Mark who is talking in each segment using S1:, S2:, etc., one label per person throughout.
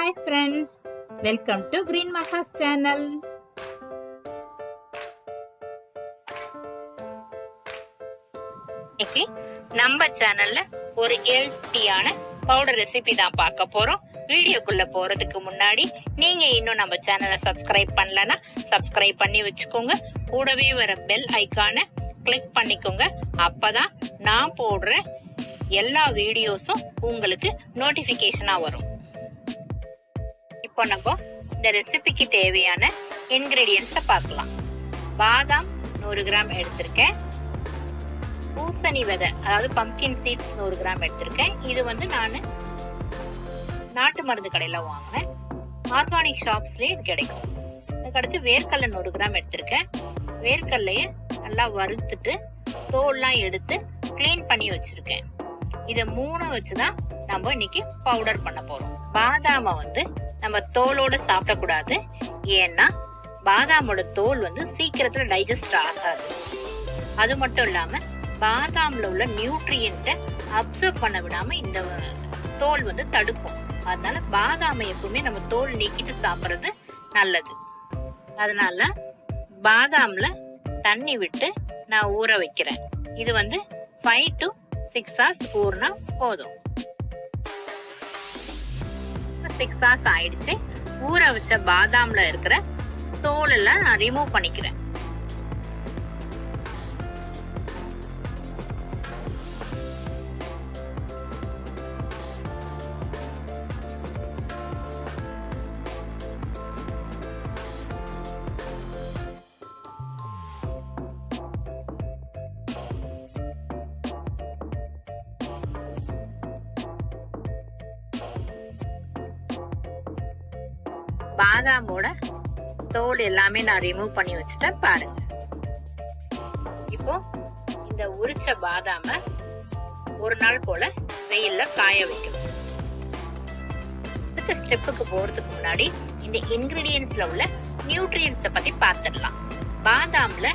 S1: Hi friends, welcome to GreenMaha's channel. இன்னைக்கு நம்ம சேனல்ல ஒரு ஹெல்த்தியான பவுடர் ரெசிபி தான் பார்க்க போறோம். வீடியோக்குள்ள போறதுக்கு முன்னாடி நீங்க இன்னும் நம்ம சேனலை சப்ஸ்கிரைப் பண்ணலனா சப்ஸ்கிரைப் பண்ணி வச்சுக்கோங்க. கூடவே வர பெல் ஐகானை கிளிக் பண்ணிக்கோங்க. அப்பதான் நான் போடுற எல்லா வீடியோஸும் உங்களுக்கு நோட்டிபிகேஷனா வரும். இப்போ நம்ம இந்த ரெசிபிக்கு தேவையான இன்கிரீடியன்ட்ஸை பார்க்கலாம். பாதாம் 100 கிராம் எடுத்திருக்கேன். பூசணி விதை அதாவது பம்கின் சீட்ஸ் 100 கிராம் எடுத்திருக்கேன். இது நான் நாட்டு மருந்து கடையில வாங்கினேன். ஆர்கானிக் ஷாப்ஸ்லயே இது கிடைக்கும். அதுக்கடுத்து வேர்க்கடலை 100 கிராம் எடுத்திருக்கேன். வேர்க்கடலைய நல்லா வறுத்துட்டு தோல்லாம் எடுத்து கிளீன் பண்ணி வச்சிருக்கேன். இத 3 வச்சுதான் நம்ம இன்னைக்கு பவுடர் பண்ண போறோம். பாதாம நம்ம தோலோட சாப்பிடக்கூடாது. ஏன்னா பாதாமோட தோல் சீக்கிரத்துல டைஜஸ்ட் ஆகாது. அது மட்டும் இல்லாம பாதாம்ல உள்ள நியூட்ரியன்ட்டை அப்சர்வ் பண்ண விடாம இந்த தோல் தடுக்கும். அதனால பாதாமை எப்பவுமே நம்ம தோல் நீக்கிட்டு சாப்பிடுறது நல்லது. அதனால பாதாம்ல தண்ணி விட்டு நான் ஊற வைக்கிறேன். இது 5 to 6 hours ஊறினா போதும். 6 hours ஆயிடுச்சு. ஊற வச்ச பாதாம்ல இருக்கிற தோல் எல்லாம் நான் ரிமூவ் பண்ணிக்கிறேன். பாதாமோட தோல் எல்லாமே நான் ரிமூவ் பண்ணி வச்சுட்டேன் பாருங்க. இப்போ இந்த உரிச்ச பாதாம ஒரு நாள் போல வெயில்ல காய வைக்கணும். அடுத்த ஸ்டெப்புக்கு போறதுக்கு முன்னாடி இந்த இன்கிரீடியன்ட்ஸ்ல உள்ள நியூட்ரியன்ட்ஸை பத்தி பார்த்துடலாம். பாதாம்ல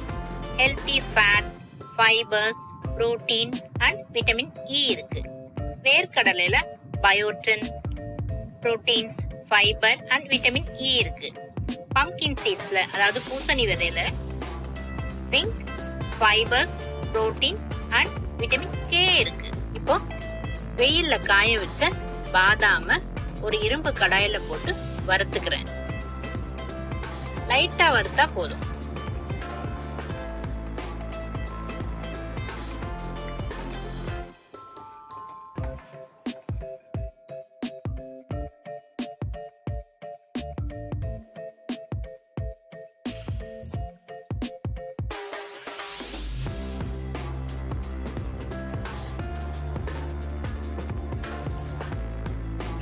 S1: healthy fats, fibres, protein and vitamin E இருக்கு. வேர்க்கடலையில biotin, proteins, fibre and vitamin E இருக்கு. பம்கின் சீட்ஸ்ல அதாவது பூசணி விதையில zinc, fibres, proteins and vitamin K இருக்கு. இப்போ வெயில்ல காய வச்ச பாதாம ஒரு இரும்பு கடாயில போட்டு வறுத்துக்கிறேன். லைட்டா வறுத்தா போதும்.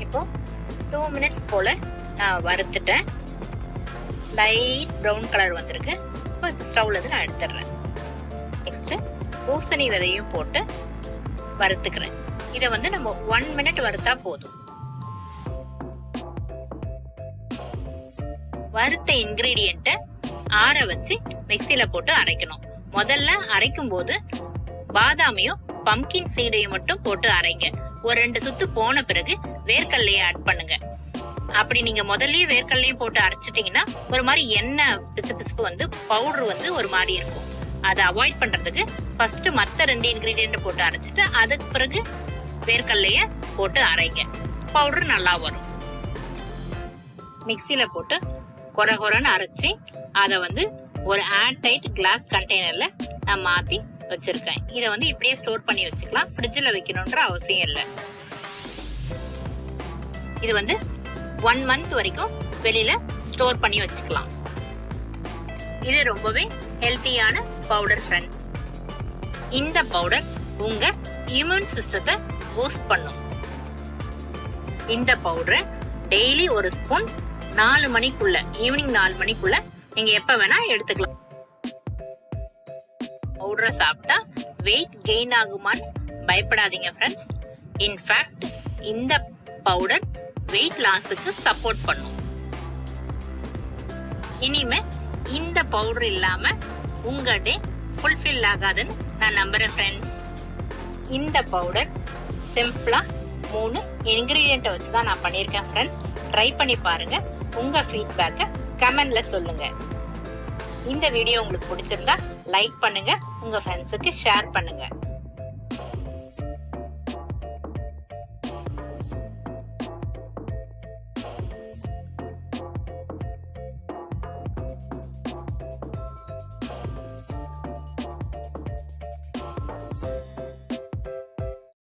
S1: இப்போ 2 minutes போல நான் வறுத்துட்டேன். லைட் ப்ரௌன் கலர் வந்திருக்கு. இப்போ ஸ்டவ்ல இருந்து நான் எடுத்துடுறேன். நெக்ஸ்ட் பூசணி விதையும் போட்டு வறுத்துக்கிறேன். இதை நம்ம 1 minute வறுத்தா போதும். வறுத்த இன்கிரீடியன்ட்டை ஆற வச்சு மிக்சியில போட்டு அரைக்கணும். முதல்ல அரைக்கும் போது பாதாமையும் பம்கின் சீடையும் மட்டும் போட்டு அரைங்க. ஒரு 2 சுத்து போன பிறகு வேர்க்கடலையை ஆட் பண்ணுங்க. அப்படி நீங்க முதல்லயே வேர்க்கடலையும் போட்டு அரைச்சிட்டீங்கன்னா ஒரு மாதிரி எண்ணெய் பிசு பிசுப்பு பவுடர் ஒரு மாதிரி இருக்கும். அதை அவாய்ட் பண்றதுக்கு ஃபர்ஸ்ட் மத்த 2 இன்கிரீடியன்ட் போட்டு அரைச்சிட்டு அதுக்கு பிறகு வேர்க்கடலைய போட்டு அரைங்க. பவுடர் நல்லா வரும். மிக்சியில போட்டு கொர கொரன்னு அரைச்சி அதை ஒரு ஏர் டைட் கிளாஸ் கண்டெய்னர்ல நான் மாத்தி வச்சிருக்கேன். இதை இப்படியே ஸ்டோர் பண்ணி வச்சுக்கலாம். ஃப்ரிட்ஜில் வைக்கணும்ன்ற அவசியம் இல்லை. இது 1 month வரைக்கும் வெளியில ஸ்டோர் பண்ணி வச்சுக்கலாம். இது ரொம்பவே ஹெல்த்தியான பவுடர் ஃப்ரெண்ட்ஸ். இந்த பவுடர் உங்க இம்யூன் சிஸ்டத்தை பூஸ்ட் பண்ணும். இந்த பவுடரை டெய்லி ஒரு ஸ்பூன் 4 மணிக்குள்ள ஈவினிங் 4 மணிக்குள்ள நீங்க எப்ப வேணா எடுத்துக்கலாம். பவுடரை சாப்பிட்டா வெயிட் கெயின் ஆகுமான்னு பயப்படாதீங்க ஃப்ரெண்ட்ஸ். இன்ஃபேக்ட் இந்த பவுடர் வெயிட் லாஸுக்கு சப்போர்ட் பண்ணும். இனிமே இந்த பவுடர் இல்லாம உங்க டே ஃபுல்ஃபில் ஆகாதுன்னு நான் நம்புறேன் ஃப்ரெண்ட்ஸ். இந்த பவுடர் சிம்பிளா 3 இன்கிரீடியன்ட்டை வச்சு தான் நான் பண்ணியிருக்கேன் ஃப்ரெண்ட்ஸ். ட்ரை பண்ணி பாருங்க. உங்க ஃபீட்பேக்கை கமெண்ட்ல சொல்லுங்க. இந்த வீடியோ உங்களுக்கு பிடிச்சிருந்தா லைக் பண்ணுங்க, உங்க ஃப்ரெண்ட்ஸுக்கு ஷேர் பண்ணுங்க.